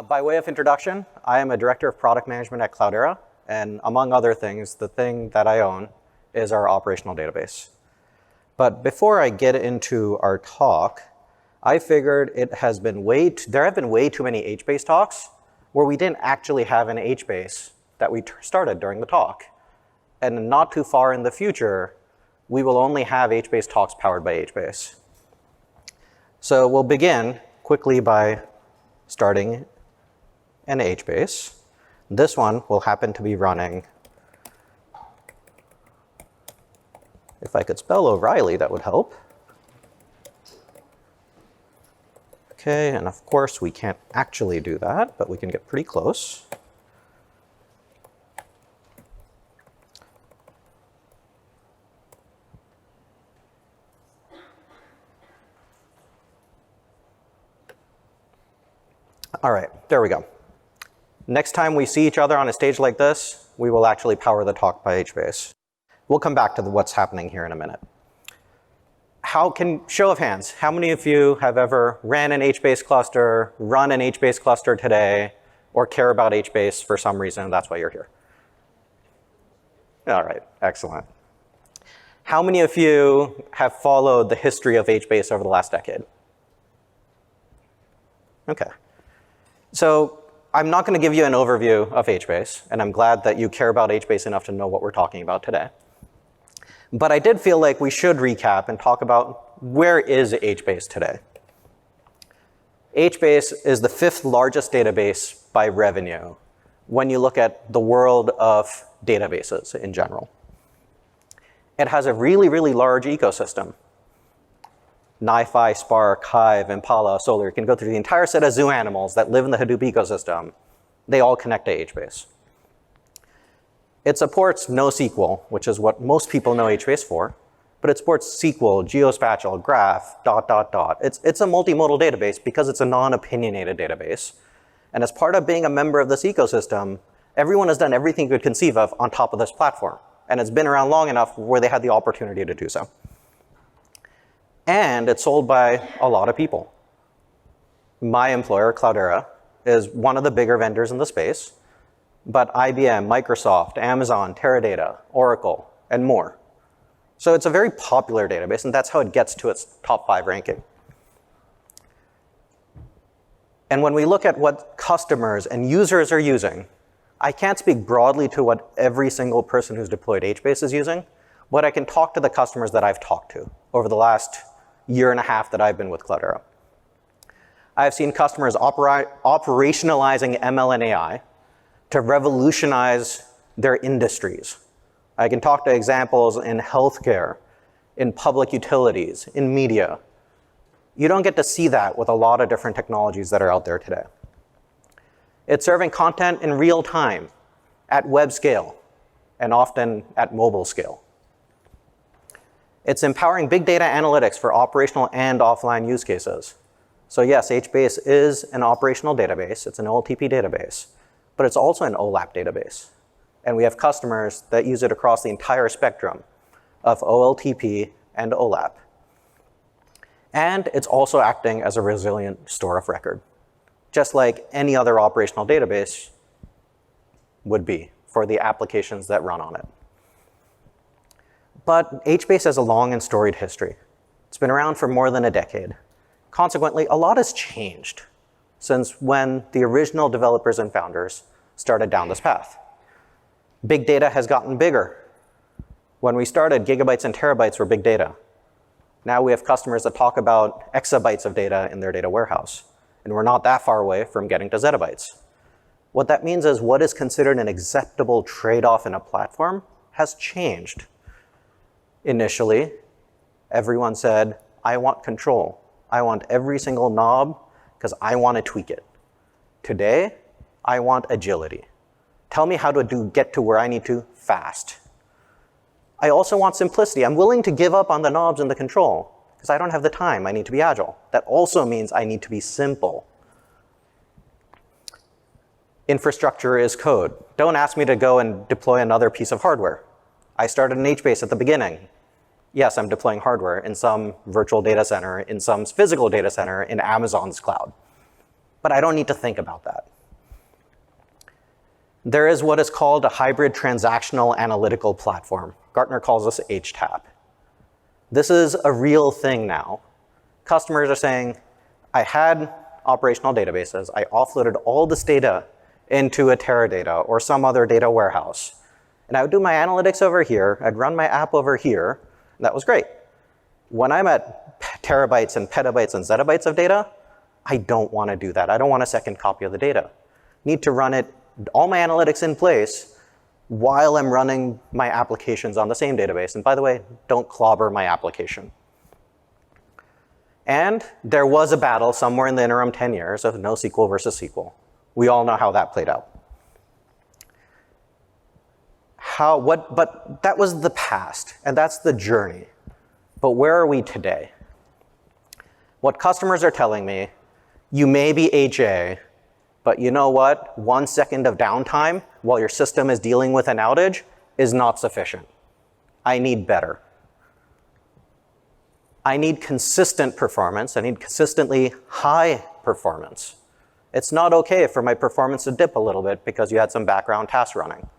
By way of introduction, I am a director of product management at Cloudera, and among other things, the thing that I own is our operational database. But before I get into our talk, I figured there have been way too many HBase talks where we didn't actually have an HBase that we started during the talk. And not too far in the future, we will only have HBase talks powered by HBase. So we'll begin quickly by starting an HBase. This one will happen to be running, if I could spell O'Reilly, that would help. Okay, and of course we can't actually do that, but we can get pretty close. All right, there we go. Next time we see each other on a stage like this, we will actually power the talk by HBase. We'll come back to what's happening here in a minute. Show of hands, how many of you have ever ran an HBase cluster, run an HBase cluster today, or care about HBase for some reason, and that's why you're here? All right, excellent. How many of you have followed the history of HBase over the last decade? Okay. So I'm not going to give you an overview of HBase, and I'm glad that you care about HBase enough to know what we're talking about today. But I did feel like we should recap and talk about where is HBase today. HBase is the 5th largest database by revenue when you look at the world of databases in general. It has a really, really large ecosystem. NiFi, Spark, Hive, Impala, Solar. You can go through the entire set of zoo animals that live in the Hadoop ecosystem. They all connect to HBase. It supports NoSQL, which is what most people know HBase for, but it supports SQL, geospatial, graph, ... It's a multimodal database because it's a non-opinionated database. And as part of being a member of this ecosystem, everyone has done everything you could conceive of on top of this platform. And it's been around long enough where they had the opportunity to do so. And it's sold by a lot of people. My employer, Cloudera, is one of the bigger vendors in the space, but IBM, Microsoft, Amazon, Teradata, Oracle, and more. So it's a very popular database, and that's how it gets to its top 5 ranking. And when we look at what customers and users are using, I can't speak broadly to what every single person who's deployed HBase is using, but I can talk to the customers that I've talked to over the last year and a half that I've been with Cloudera. I've seen customers operationalizing ML and AI to revolutionize their industries. I can talk to examples in healthcare, in public utilities, in media. You don't get to see that with a lot of different technologies that are out there today. It's serving content in real time, at web scale, and often at mobile scale. It's empowering big data analytics for operational and offline use cases. So yes, HBase is an operational database. It's an OLTP database, but it's also an OLAP database. And we have customers that use it across the entire spectrum of OLTP and OLAP. And it's also acting as a resilient store of record, just like any other operational database would be for the applications that run on it. But HBase has a long and storied history. It's been around for more than a decade. Consequently, a lot has changed since when the original developers and founders started down this path. Big data has gotten bigger. When we started, gigabytes and terabytes were big data. Now we have customers that talk about exabytes of data in their data warehouse, and we're not that far away from getting to zettabytes. What that means is what is considered an acceptable trade-off in a platform has changed. Initially, everyone said, I want control. I want every single knob because I want to tweak it. Today, I want agility. Tell me how to get to where I need to fast. I also want simplicity. I'm willing to give up on the knobs and the control because I don't have the time. I need to be agile. That also means I need to be simple. Infrastructure is code. Don't ask me to go and deploy another piece of hardware. I started an HBase at the beginning. Yes, I'm deploying hardware in some virtual data center, in some physical data center in Amazon's cloud. but I don't need to think about that. There is what is called a hybrid transactional analytical platform. Gartner calls this HTAP. This is a real thing now. Customers are saying, I had operational databases. I offloaded all this data into a Teradata or some other data warehouse. And I would do my analytics over here. I'd run my app over here. And that was great. When I'm at terabytes and petabytes and zettabytes of data, I don't want to do that. I don't want a second copy of the data. Need to run it, all my analytics in place while I'm running my applications on the same database. And by the way, don't clobber my application. And there was a battle somewhere in the interim 10 years of NoSQL versus SQL. We all know how that played out. But that was the past, and that's the journey. But where are we today? What customers are telling me, you may be HA, but you know what? 1 second of downtime while your system is dealing with an outage is not sufficient. I need better. I need consistent performance. I need consistently high performance. It's not okay for my performance to dip a little bit because you had some background tasks running.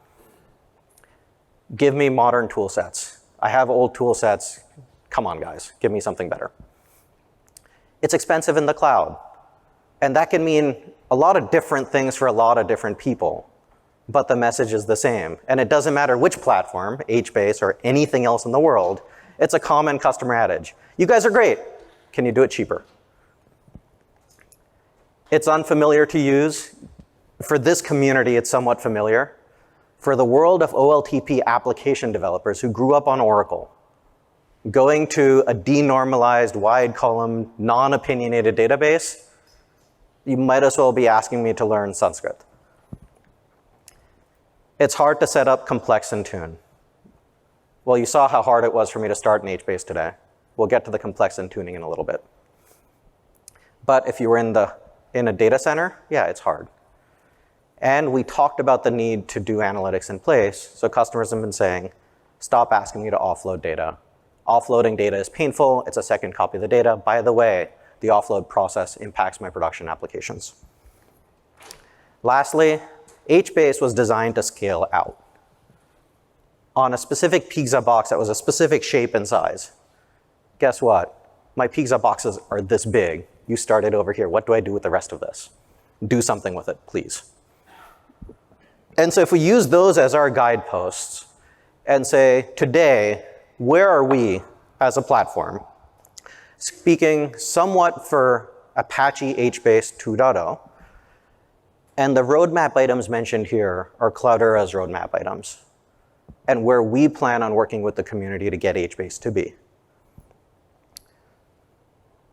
Give me modern tool sets. I have old tool sets. Come on, guys, give me something better. It's expensive in the cloud. And that can mean a lot of different things for a lot of different people. But the message is the same. And it doesn't matter which platform, HBase or anything else in the world, it's a common customer adage. You guys are great. Can you do it cheaper? It's unfamiliar to use. For this community, it's somewhat familiar. For the world of OLTP application developers who grew up on Oracle, going to a denormalized, wide column, non-opinionated database, you might as well be asking me to learn Sanskrit. It's hard to set up complex and tune. Well, you saw how hard it was for me to start in HBase today. We'll get to the complex and tuning in a little bit. But if you were in a data center, yeah, it's hard. And we talked about the need to do analytics in place, so customers have been saying, stop asking me to offload data. Offloading data is painful. It's a second copy of the data. By the way, the offload process impacts my production applications. Lastly, HBase was designed to scale out. On a specific pizza box that was a specific shape and size. Guess what? My pizza boxes are this big. You started over here. What do I do with the rest of this? Do something with it, please. And so if we use those as our guideposts and say, today, where are we as a platform? Speaking somewhat for Apache HBase 2.0, and the roadmap items mentioned here are Cloudera's roadmap items, and where we plan on working with the community to get HBase to be.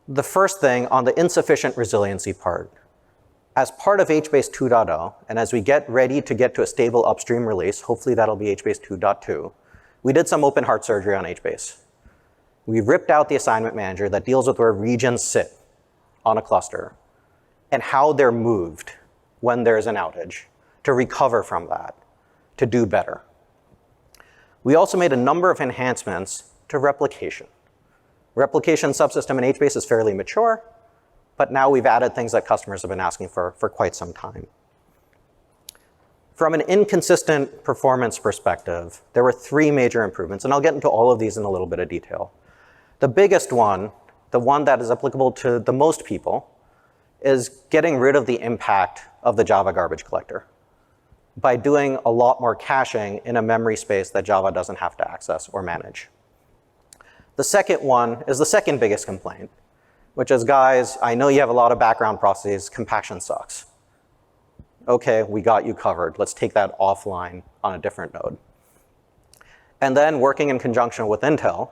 The first thing on the insufficient resiliency part, as part of HBase 2.0, and as we get ready to get to a stable upstream release, hopefully that'll be HBase 2.2, we did some open heart surgery on HBase. We ripped out the assignment manager that deals with where regions sit on a cluster and how they're moved when there's an outage to recover from that, to do better. We also made a number of enhancements to replication. Replication subsystem in HBase is fairly mature, but now we've added things that customers have been asking for quite some time. From an inconsistent performance perspective, there were 3 major improvements, and I'll get into all of these in a little bit of detail. The biggest one, the one that is applicable to the most people, is getting rid of the impact of the Java garbage collector by doing a lot more caching in a memory space that Java doesn't have to access or manage. The second one is the second biggest complaint, which is, guys, I know you have a lot of background processes, compaction sucks. Okay, we got you covered. Let's take that offline on a different node. And then working in conjunction with Intel,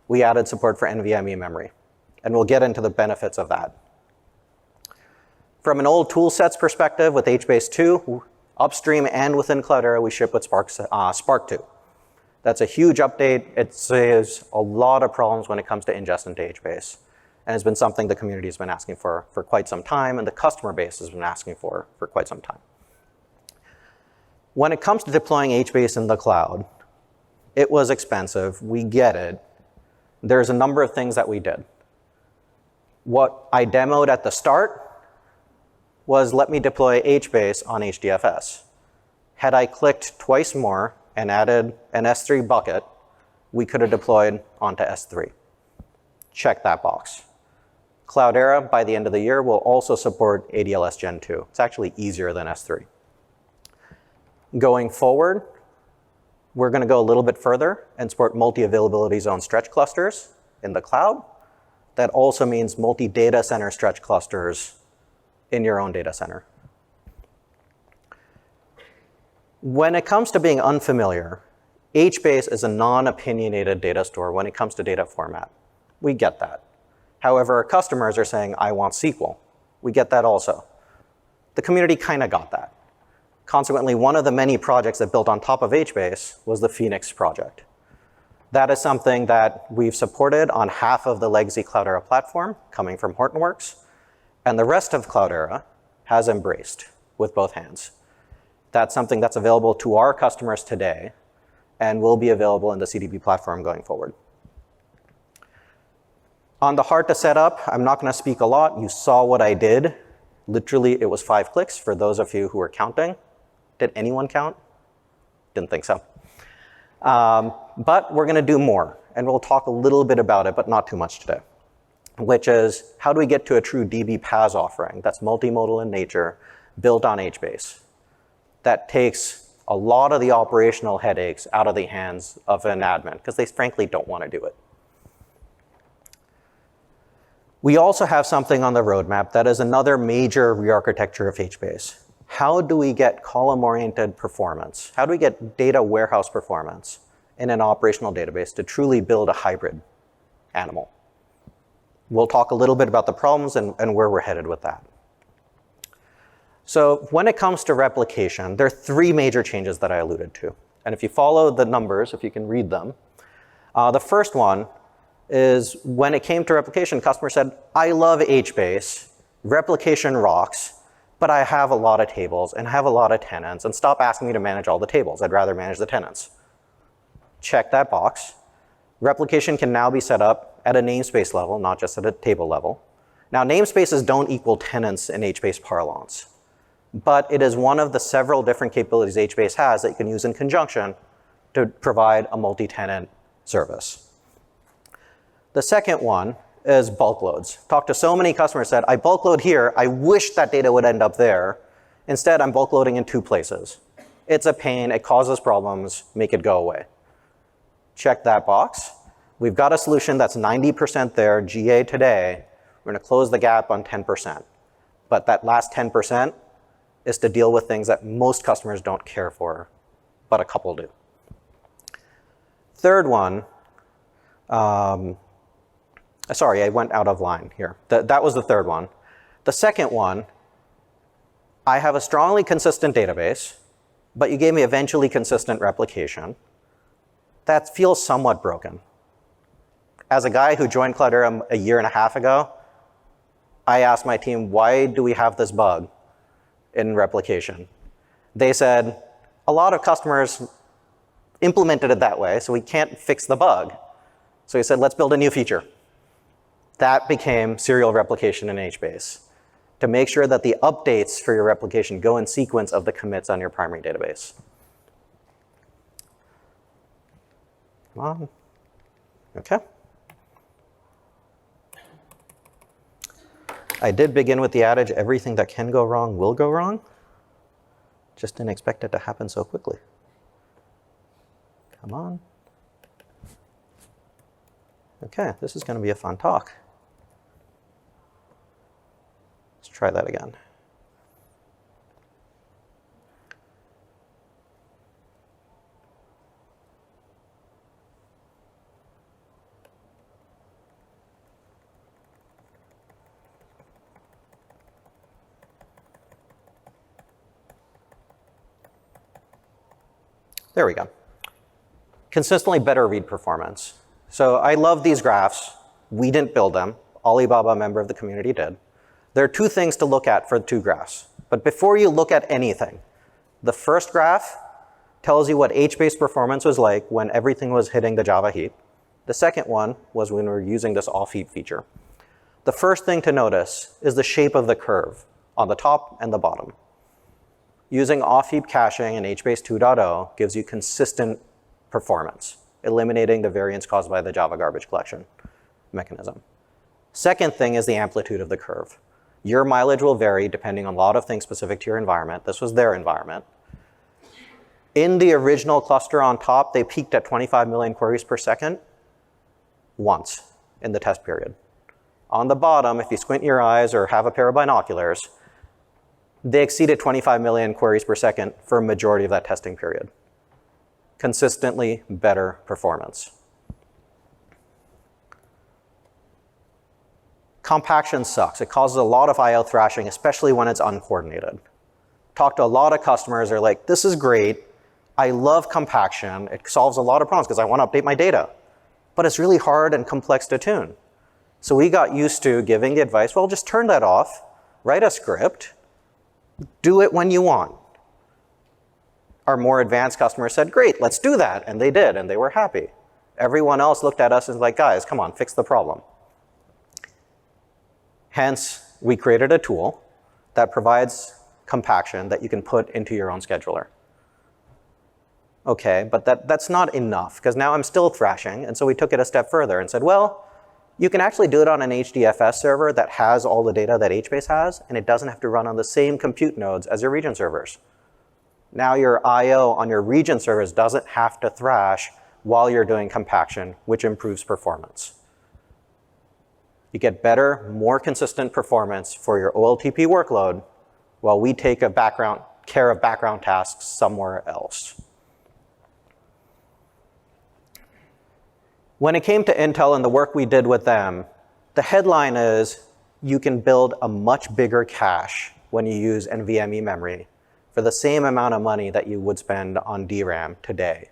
we added support for NVMe memory. And we'll get into the benefits of that. From an old tool sets perspective with HBase 2, upstream and within Cloudera, we ship with Spark 2. That's a huge update. It saves a lot of problems when it comes to ingest into HBase. And it's been something the community has been asking for quite some time, and the customer base has been asking for quite some time. When it comes to deploying HBase in the cloud, it was expensive. We get it. There's a number of things that we did. What I demoed at the start was let me deploy HBase on HDFS. Had I clicked twice more and added an S3 bucket, we could have deployed onto S3. Check that box. Cloudera, by the end of the year, will also support ADLS Gen 2. It's actually easier than S3. Going forward, we're going to go a little bit further and support multi-availability zone stretch clusters in the cloud. That also means multi-data center stretch clusters in your own data center. When it comes to being unfamiliar, HBase is a non-opinionated data store when it comes to data format. We get that. However, our customers are saying, I want SQL. We get that also. The community kind of got that. Consequently, one of the many projects that built on top of HBase was the Phoenix project. That is something that we've supported on half of the legacy Cloudera platform coming from Hortonworks, and the rest of Cloudera has embraced with both hands. That's something that's available to our customers today and will be available in the CDP platform going forward. On the hard to set up, I'm not going to speak a lot. You saw what I did. Literally, it was 5 clicks for those of you who were counting. Did anyone count? Didn't think so. But we're going to do more, and we'll talk a little bit about it, but not too much today, which is how do we get to a true DB PaaS offering that's multimodal in nature, built on HBase, that takes a lot of the operational headaches out of the hands of an admin, because they frankly don't want to do it. We also have something on the roadmap that is another major re-architecture of HBase. How do we get column-oriented performance? How do we get data warehouse performance in an operational database to truly build a hybrid animal? We'll talk a little bit about the problems and where we're headed with that. So when it comes to replication, there are 3 major changes that I alluded to. And if you follow the numbers, if you can read them, the first one is when it came to replication, customers said, I love HBase, replication rocks, but I have a lot of tables and I have a lot of tenants, and stop asking me to manage all the tables. I'd rather manage the tenants. Check that box. Replication can now be set up at a namespace level, not just at a table level. Now, namespaces don't equal tenants in HBase parlance, but it is one of the several different capabilities HBase has that you can use in conjunction to provide a multi-tenant service. The second one is bulk loads. Talked to so many customers said, I bulk load here. I wish that data would end up there. Instead, I'm bulk loading in 2 places. It's a pain. It causes problems. Make it go away. Check that box. We've got a solution that's 90% there, GA today. We're going to close the gap on 10%. But that last 10% is to deal with things that most customers don't care for, but a couple do. Third one, sorry, I went out of line here. That was the third one. The second one, I have a strongly consistent database, but you gave me eventually consistent replication. That feels somewhat broken. As a guy who joined Cloudera a year and a half ago, I asked my team, why do we have this bug in replication? They said, a lot of customers implemented it that way, so we can't fix the bug. So he said, let's build a new feature. That became serial replication in HBase to make sure that the updates for your replication go in sequence of the commits on your primary database. Come on. Okay. I did begin with the adage, everything that can go wrong will go wrong. Just didn't expect it to happen so quickly. Come on. Okay, this is going to be a fun talk. Let's try that again. There we go. Consistently better read performance. So I love these graphs. We didn't build them. Alibaba, a member of the community, did. There are 2 things to look at for the 2 graphs. But before you look at anything, the first graph tells you what HBase performance was like when everything was hitting the Java heap. The second one was when we were using this off-heap feature. The first thing to notice is the shape of the curve on the top and the bottom. Using off-heap caching in HBase 2.0 gives you consistent performance, eliminating the variance caused by the Java garbage collection mechanism. Second thing is the amplitude of the curve. Your mileage will vary depending on a lot of things specific to your environment. This was their environment. In the original cluster on top, they peaked at 25 million queries per second once in the test period. On the bottom, if you squint your eyes or have a pair of binoculars, they exceeded 25 million queries per second for a majority of that testing period. Consistently better performance. Compaction sucks. It causes a lot of I/O thrashing, especially when it's uncoordinated. Talk to a lot of customers, they're like, this is great. I love compaction. It solves a lot of problems because I want to update my data. But it's really hard and complex to tune. So we got used to giving the advice, well, just turn that off, write a script, do it when you want. Our more advanced customers said, great, let's do that. And they did, and they were happy. Everyone else looked at us and was like, guys, come on, fix the problem. Hence, we created a tool that provides compaction that you can put into your own scheduler. Okay, but that's not enough, because now I'm still thrashing, and so we took it a step further and said, well, you can actually do it on an HDFS server that has all the data that HBase has, and it doesn't have to run on the same compute nodes as your region servers. Now your I/O on your region servers doesn't have to thrash while you're doing compaction, which improves performance. You get better, more consistent performance for your OLTP workload while we take care of background tasks somewhere else. When it came to Intel and the work we did with them, the headline is you can build a much bigger cache when you use NVMe memory for the same amount of money that you would spend on DRAM today.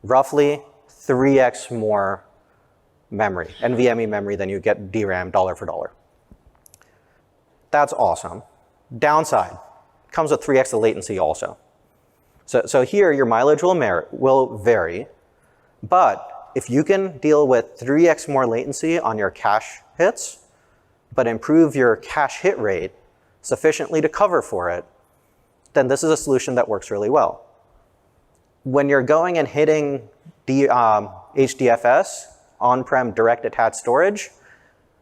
Roughly 3x more memory, NVMe memory, than you get DRAM dollar for dollar. That's awesome. Downside, comes with 3x the latency also. So here your mileage will vary, but if you can deal with 3x more latency on your cache hits, but improve your cache hit rate sufficiently to cover for it, then this is a solution that works really well. When you're going and hitting HDFS, on-prem direct attached storage,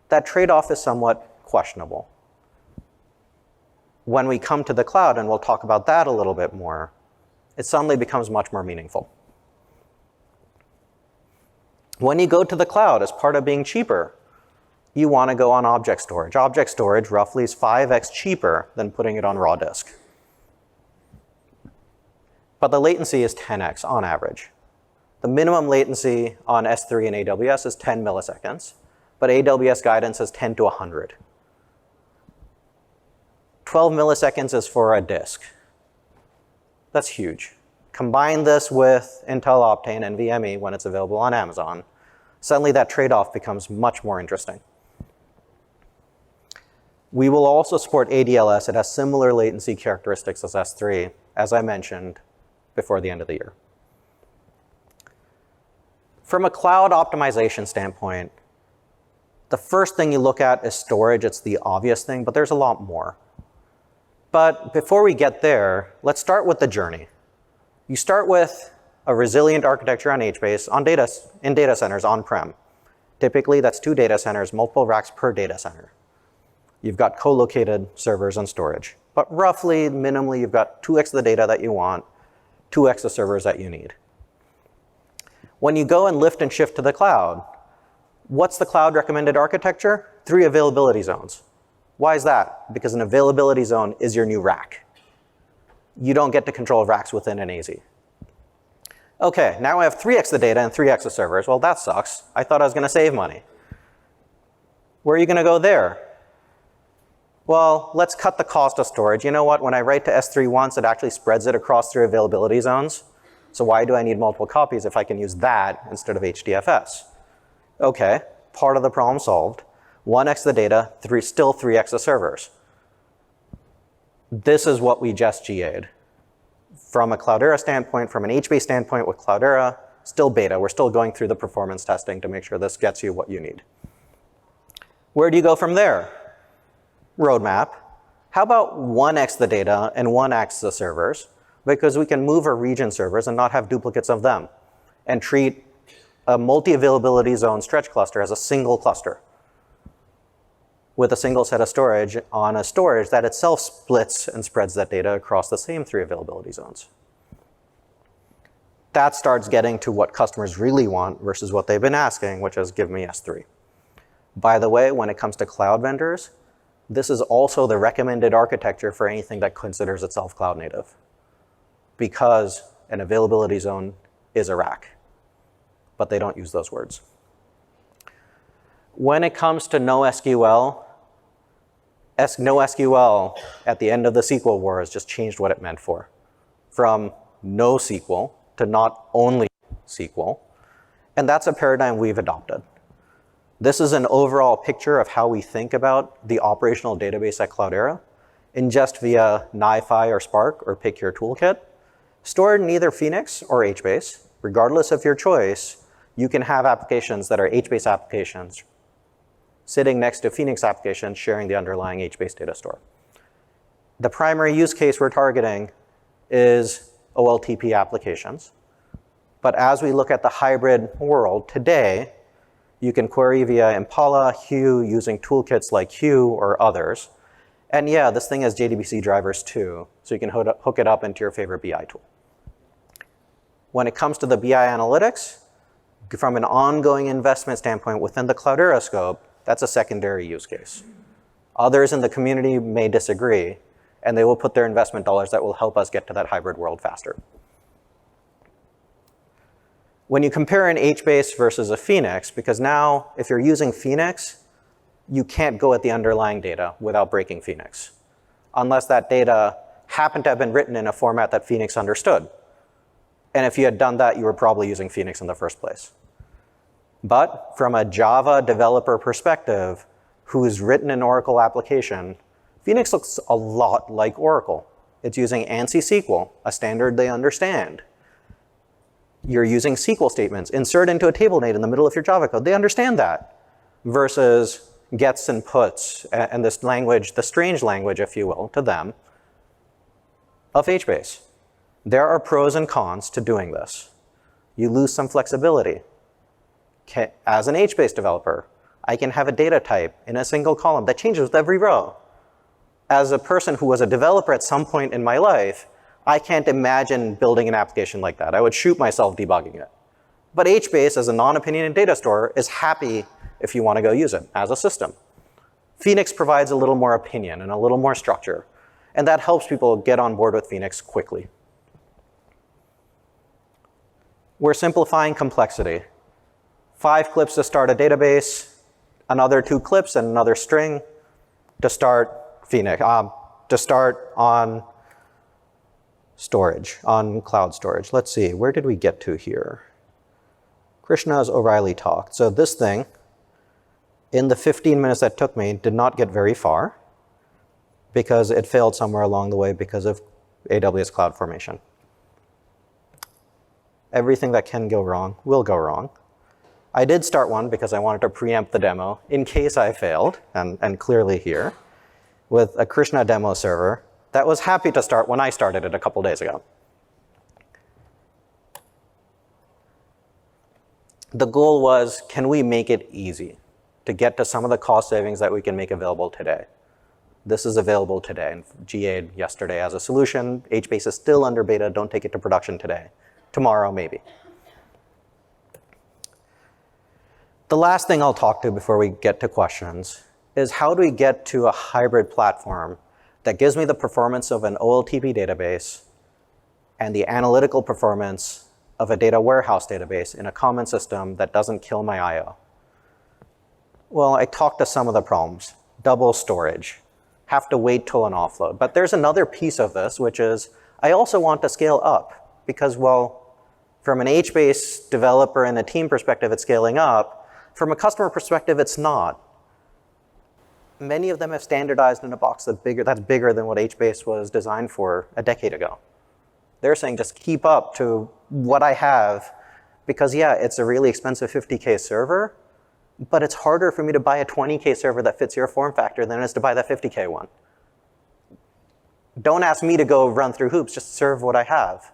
that trade-off is somewhat questionable. When we come to the cloud, and we'll talk about that a little bit more, it suddenly becomes much more meaningful. When you go to the cloud as part of being cheaper, you want to go on object storage. Object storage roughly is 5x cheaper than putting it on raw disk. But the latency is 10x on average. The minimum latency on S3 and AWS is 10 milliseconds, but AWS guidance is 10 to 100. 12 milliseconds is for a disk. That's huge. Combine this with Intel Optane NVMe when it's available on Amazon. Suddenly that trade-off becomes much more interesting. We will also support ADLS. It has similar latency characteristics as S3, as I mentioned, before the end of the year. From a cloud optimization standpoint, the first thing you look at is storage. It's the obvious thing, but there's a lot more. But before we get there, let's start with the journey. You start with a resilient architecture on HBase in data centers on-prem. Typically, that's 2 data centers, multiple racks per data center. You've got co-located servers and storage. But roughly, minimally, you've got 2x the data that you want, 2x the servers that you need. When you go and lift and shift to the cloud, what's the cloud recommended architecture? 3 availability zones. Why is that? Because an availability zone is your new rack. You don't get to control racks within an AZ. Okay, now I have 3x the data and 3x the servers. Well, that sucks. I thought I was going to save money. Where are you going to go there? Well, let's cut the cost of storage. You know what? When I write to S3 once, it actually spreads it across 3 availability zones. So why do I need multiple copies if I can use that instead of HDFS? Okay, part of the problem solved. 1x the data, still 3x the servers. This is what we just GA'd. From a Cloudera standpoint, from an HBase standpoint with Cloudera, still beta. We're still going through the performance testing to make sure this gets you what you need. Where do you go from there? Roadmap. How about 1x the data and 1x the servers? Because we can move our region servers and not have duplicates of them and treat a multi-availability zone stretch cluster as a single cluster with a single set of storage on a storage that itself splits and spreads that data across the same 3 availability zones. That starts getting to what customers really want versus what they've been asking, which is give me S3. By the way, when it comes to cloud vendors, this is also the recommended architecture for anything that considers itself cloud native, because an availability zone is a rack, but they don't use those words. When it comes to NoSQL, NoSQL at the end of the SQL wars just changed what it meant for. From no SQL to not only SQL. And that's a paradigm we've adopted. This is an overall picture of how we think about the operational database at Cloudera. Ingest via NiFi or Spark or pick your toolkit. Stored in either Phoenix or HBase. Regardless of your choice, you can have applications that are HBase applications sitting next to Phoenix applications sharing the underlying HBase data store. The primary use case we're targeting is OLTP applications. But as we look at the hybrid world today, you can query via Impala, Hue, using toolkits like Hue or others. And yeah, this thing has JDBC drivers too, so you can hook it up into your favorite BI tool. When it comes to the BI analytics, from an ongoing investment standpoint within the Cloudera scope, that's a secondary use case. Others in the community may disagree, and they will put their investment dollars that will help us get to that hybrid world faster. When you compare an HBase versus a Phoenix, because now if you're using Phoenix, you can't go at the underlying data without breaking Phoenix, unless that data happened to have been written in a format that Phoenix understood. And if you had done that, you were probably using Phoenix in the first place. But from a Java developer perspective, who's written an Oracle application, Phoenix looks a lot like Oracle. It's using ANSI SQL, a standard they understand. You're using SQL statements, insert into a table name in the middle of your Java code. They understand that. Versus gets and puts, and this language, the strange language, if you will, to them, of HBase. There are pros and cons to doing this. You lose some flexibility. As an HBase developer, I can have a data type in a single column that changes with every row. As a person who was a developer at some point in my life, I can't imagine building an application like that. I would shoot myself debugging it. But HBase, as a non-opinionated data store, is happy if you want to go use it as a system. Phoenix provides a little more opinion and a little more structure, and that helps people get on board with Phoenix quickly. We're simplifying complexity. 5 clips to start a database, another 2 clips and another string to start Phoenix, to start on storage, on cloud storage. Let's see, where did we get to here? Krishna's O'Reilly talk. So this thing, in the 15 minutes that took me, did not get very far because it failed somewhere along the way because of AWS CloudFormation. Everything that can go wrong will go wrong. I did start one because I wanted to preempt the demo in case I failed, and clearly here, with a Krishna demo server that was happy to start when I started it a couple days ago. The goal was, can we make it easy to get to some of the cost savings that we can make available today? This is available today and GA'd yesterday as a solution. HBase is still under beta. Don't take it to production today. Tomorrow, maybe. The last thing I'll talk to before we get to questions is how do we get to a hybrid platform that gives me the performance of an OLTP database and the analytical performance of a data warehouse database in a common system that doesn't kill my I/O. Well, I talked to some of the problems. Double storage, have to wait till an offload. But there's another piece of this, which is I also want to scale up because, well, from an HBase developer and a team perspective, it's scaling up. From a customer perspective, it's not. Many of them have standardized in a box that's bigger than what HBase was designed for a decade ago. They're saying just keep up to what I have because, yeah, it's a really expensive 50K server, but it's harder for me to buy a 20K server that fits your form factor than it is to buy that 50K one. Don't ask me to go run through hoops, just serve what I have.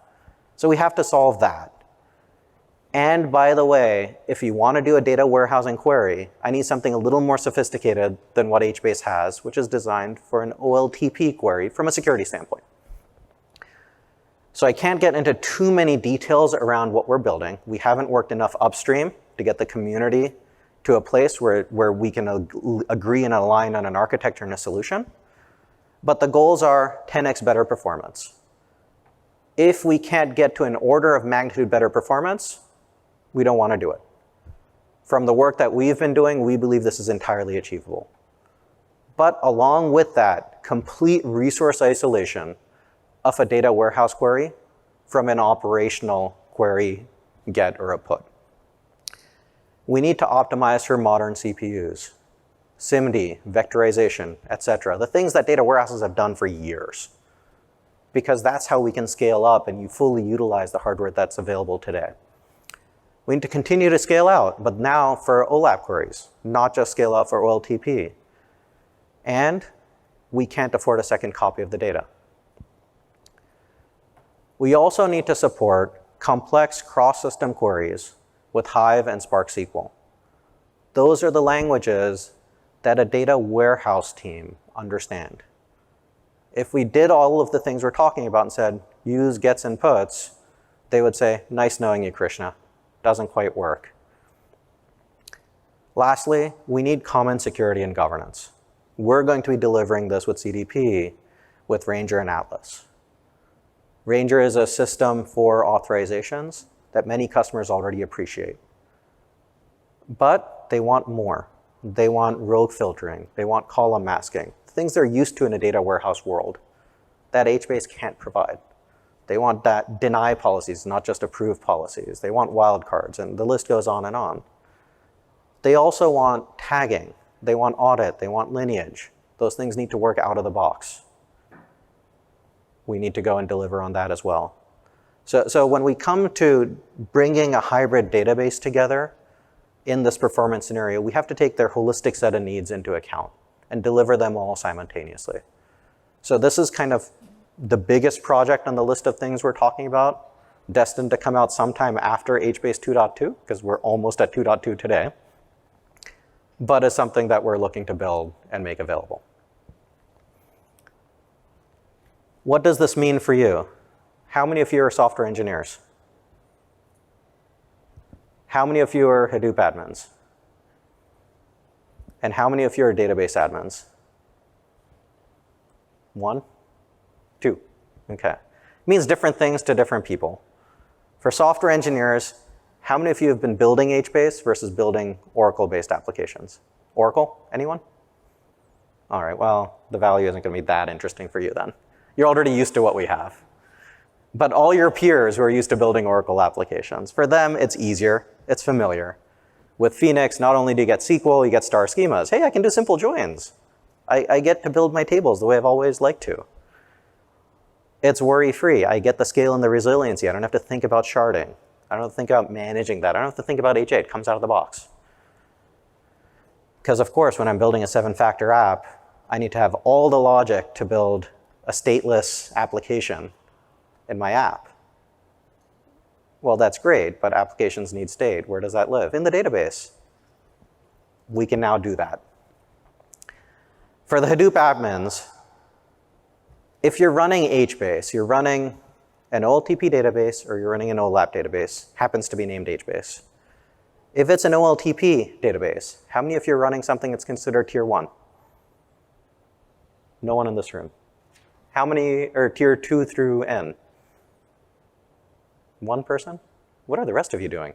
So we have to solve that. And by the way, if you want to do a data warehousing query, I need something a little more sophisticated than what HBase has, which is designed for an OLTP query from a security standpoint. So I can't get into too many details around what we're building. We haven't worked enough upstream to get the community to a place where we can agree and align on an architecture and a solution. But the goals are 10x better performance. If we can't get to an order of magnitude better performance, we don't want to do it. From the work that we've been doing, we believe this is entirely achievable. But along with that, complete resource isolation of a data warehouse query from an operational query get or a put. We need to optimize for modern CPUs, SIMD, vectorization, etc. The things that data warehouses have done for years. Because that's how we can scale up and you fully utilize the hardware that's available today. We need to continue to scale out, but now for OLAP queries, not just scale out for OLTP. And we can't afford a second copy of the data. We also need to support complex cross-system queries with Hive and Spark SQL. Those are the languages that a data warehouse team understand. If we did all of the things we're talking about and said, use gets and puts, they would say, nice knowing you, Krishna. Doesn't quite work. Lastly, we need common security and governance. We're going to be delivering this with CDP, with Ranger and Atlas. Ranger is a system for authorizations that many customers already appreciate. But they want more. They want rogue filtering. They want column masking. Things they're used to in a data warehouse world that HBase can't provide. They want that deny policies, not just approve policies. They want wildcards, and the list goes on and on. They also want tagging. They want audit. They want lineage. Those things need to work out of the box. We need to go and deliver on that as well. So when we come to bringing a hybrid database together in this performance scenario, we have to take their holistic set of needs into account and deliver them all simultaneously. So this is kind of the biggest project on the list of things we're talking about, destined to come out sometime after HBase 2.2, because we're almost at 2.2 today, but is something that we're looking to build and make available. What does this mean for you? How many of you are software engineers? How many of you are Hadoop admins? And how many of you are database admins? 1? 2. Okay. It means different things to different people. For software engineers, how many of you have been building HBase versus building Oracle-based applications? Oracle? Anyone? All right, well, the value isn't going to be that interesting for you then. You're already used to what we have. But all your peers who are used to building Oracle applications, for them, it's easier. It's familiar. With Phoenix, not only do you get SQL, you get star schemas. Hey, I can do simple joins. I get to build my tables the way I've always liked to. It's worry-free. I get the scale and the resiliency. I don't have to think about sharding. I don't have to think about managing that. I don't have to think about HA. It comes out of the box. Because of course, when I'm building a 7-factor app, I need to have all the logic to build a stateless application in my app. Well, that's great, but applications need state. Where does that live? In the database. We can now do that. For the Hadoop admins, if you're running HBase, you're running an OLTP database or you're running an OLAP database, happens to be named HBase. If it's an OLTP database, how many of you are running something that's considered tier 1? No one in this room. How many are tier 2 through N? 1 person? What are the rest of you doing?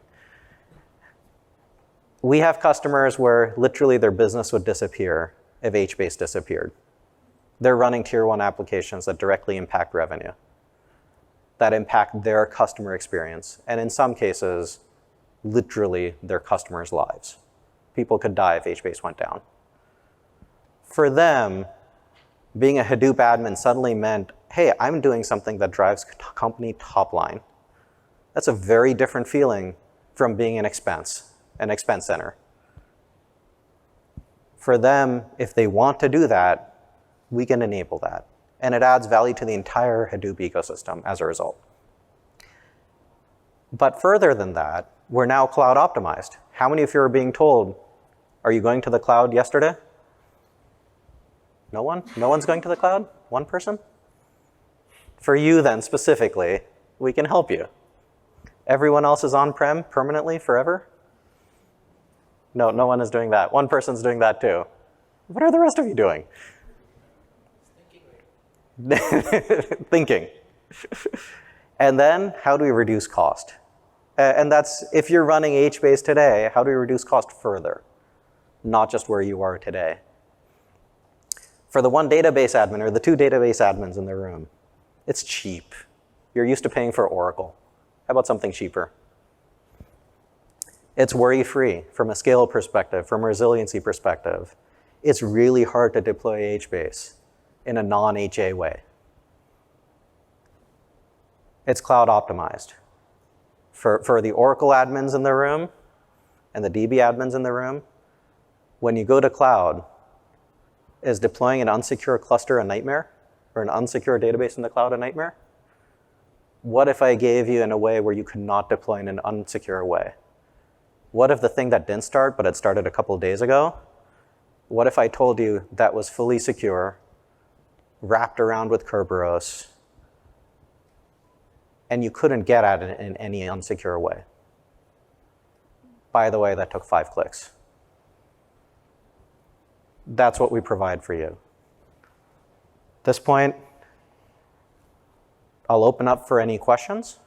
We have customers where literally their business would disappear if HBase disappeared. They're running tier 1 applications that directly impact revenue, that impact their customer experience, and in some cases, literally their customers' lives. People could die if HBase went down. For them, being a Hadoop admin suddenly meant, hey, I'm doing something that drives company top line. That's a very different feeling from being an expense center. For them, if they want to do that, we can enable that. And it adds value to the entire Hadoop ecosystem as a result. But further than that, we're now cloud optimized. How many of you are being told, are you going to the cloud yesterday? No one? No one's going to the cloud? One person? For you then, specifically, we can help you. Everyone else is on-prem permanently, forever? No, no one is doing that. One person's doing that too. What are the rest of you doing? Thinking. And then, how do we reduce cost? And that's, if you're running HBase today, how do we reduce cost further? Not just where you are today. For the one database admin or the two database admins in the room, it's cheap. You're used to paying for Oracle. How about something cheaper? It's worry-free from a scale perspective, from a resiliency perspective. It's really hard to deploy HBase in a non-HA way. It's cloud optimized. For the Oracle admins in the room and the DB admins in the room, when you go to cloud, is deploying an unsecure cluster a nightmare? Or an unsecure database in the cloud a nightmare? What if I gave you in a way where you could not deploy in an unsecure way? What if the thing that didn't start, but it started a couple of days ago, what if I told you that was fully secure, wrapped around with Kerberos, and you couldn't get at it in any unsecure way? By the way, that took 5 clicks. That's what we provide for you. At this point, I'll open up for any questions.